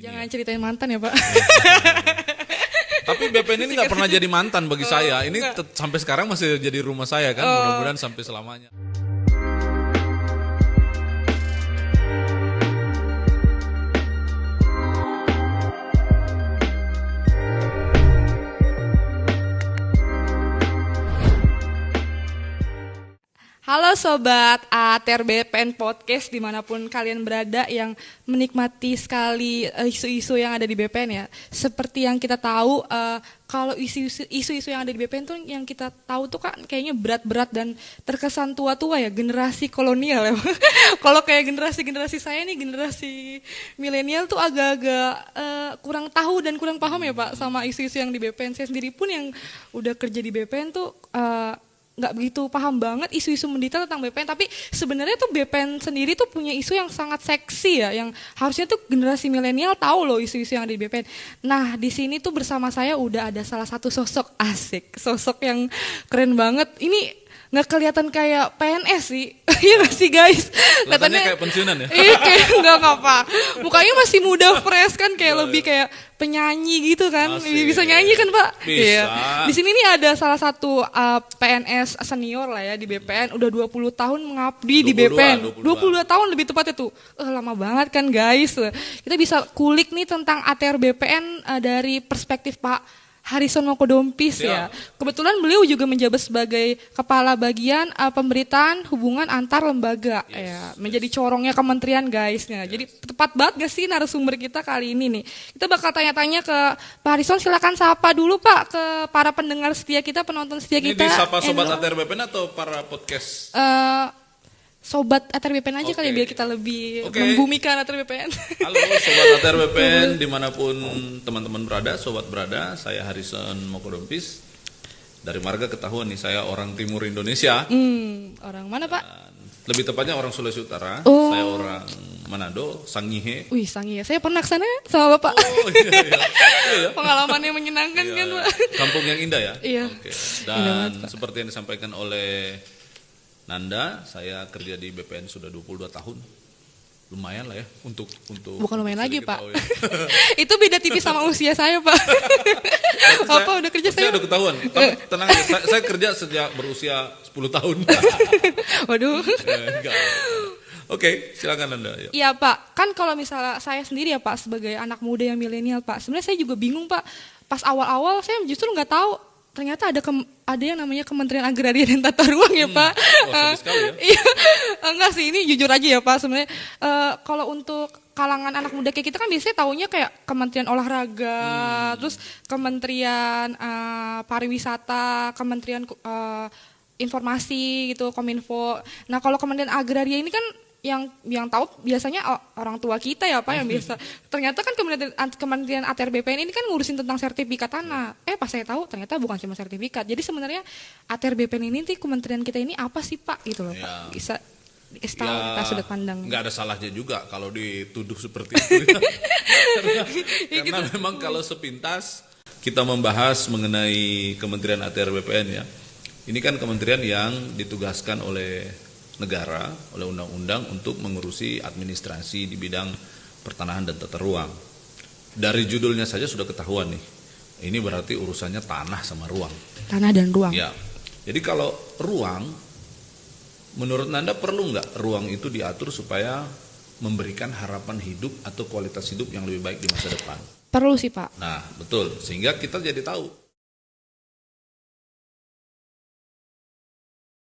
Jangan ceritain mantan ya Pak. Tapi BPN ini nggak pernah jadi mantan bagi saya. Ini sampai sekarang masih jadi rumah saya kan. Mudah-mudahan sampai selamanya. Halo Sobat ATR BPN Podcast dimanapun kalian berada yang menikmati sekali isu-isu yang ada di BPN ya. Seperti yang kita tahu kalau isu-isu yang ada di BPN tuh yang kita tahu tuh kan kayaknya berat-berat dan terkesan tua-tua ya, generasi kolonial ya. Kalau kayak generasi saya nih, generasi milenial tuh agak-agak kurang tahu dan kurang paham ya Pak sama isu-isu yang di BPN. Saya sendiri pun yang udah kerja di BPN tuh nggak begitu paham banget isu-isu mendetail tentang BPN, tapi sebenarnya tuh BPN sendiri tuh punya isu yang sangat seksi ya, yang harusnya tuh generasi milenial tahu loh isu-isu yang ada di BPN. Nah di sini tuh bersama saya udah ada salah satu sosok sosok yang keren banget. Ini nggak kelihatan kayak PNS sih, iya nggak sih guys? Katanya kayak pensiunan ya? Iya kayak nggak apa, mukanya masih muda fresh kan, kayak lebih kayak penyanyi gitu kan. Masih. Bisa nyanyi kan Pak? Bisa. Iya. Di sini nih ada salah satu PNS senior lah ya di BPN, udah 20 tahun mengabdi di BPN. 22 tahun lebih tepatnya tuh. Lama banget kan guys. Kita bisa kulik nih tentang ATR BPN dari perspektif Pak Harrison Mokodompis ya. Kebetulan beliau juga menjabat sebagai kepala bagian pemberitaan hubungan antar lembaga ya, menjadi corongnya kementerian guys. Jadi tepat banget gak sih narasumber kita kali ini nih. Kita bakal tanya-tanya ke Pak Harrison, silakan sapa dulu Pak ke para pendengar setia kita, penonton setia kita. Ini disapa Sobat ATR BPN atau para podcast? Sobat ATR BPN aja kali biar kita lebih membumikan ATR BPN. Halo Sobat ATR BPN dimanapun teman-teman berada, sobat berada, saya Harrison Mokodompis. Dari marga ketahuan nih saya orang timur Indonesia. Orang mana Pak? Lebih tepatnya orang Sulawesi Utara. Saya orang Manado, Sangihe. Wih Sangihe, saya pernah kesana sama Bapak. Oh iya. Pengalamannya menyenangkan kan Pak? Kampung yang indah ya. Iya. Dan seperti yang disampaikan oleh Nanda, saya kerja di BPN sudah 22 tahun. Lumayan lah ya untuk bukan lumayan lagi Pak. Ya. Itu beda tipis sama usia saya Pak. Apa udah kerja saya? Udah ketahuan. Tapi tenang aja, saya kerja sejak berusia 10 tahun. Waduh. Oke, silakan Nanda. Iya Pak, kan kalau misalnya saya sendiri ya Pak sebagai anak muda yang milenial Pak, sebenarnya saya juga bingung Pak. Pas awal-awal saya justru nggak tahu ternyata ada yang namanya Kementerian Agraria dan Tata Ruang ya Pak. Sekali ya. Iya, enggak sih, ini jujur aja ya Pak sebenarnya. Kalau untuk kalangan anak muda kayak kita kan biasanya taunya kayak Kementerian Olahraga, terus Kementerian Pariwisata, Kementerian Informasi gitu, Kominfo. Nah kalau Kementerian Agraria ini kan yang tahu biasanya orang tua kita ya Pak yang biasa. Ternyata kan Kementerian ATR BPN ini kan ngurusin tentang sertifikat tanah. Pas saya tahu ternyata bukan cuma sertifikat. Jadi sebenarnya ATR BPN ini kementerian kita ini apa sih Pak gitu loh Pak. Bisa dikasih tahu kita sudut pandang. Nggak ada salahnya juga kalau dituduh seperti itu. Karena memang kalau sepintas kita membahas mengenai Kementerian ATR BPN ya. Ini kan kementerian yang ditugaskan oleh negara, oleh undang-undang untuk mengurusi administrasi di bidang pertanahan dan tata ruang. Dari judulnya saja sudah ketahuan nih, ini berarti urusannya tanah sama ruang. Tanah dan ruang. Ya, jadi kalau ruang, menurut Nanda perlu nggak ruang itu diatur supaya memberikan harapan hidup atau kualitas hidup yang lebih baik di masa depan? Perlu sih Pak. Nah betul, sehingga kita jadi tahu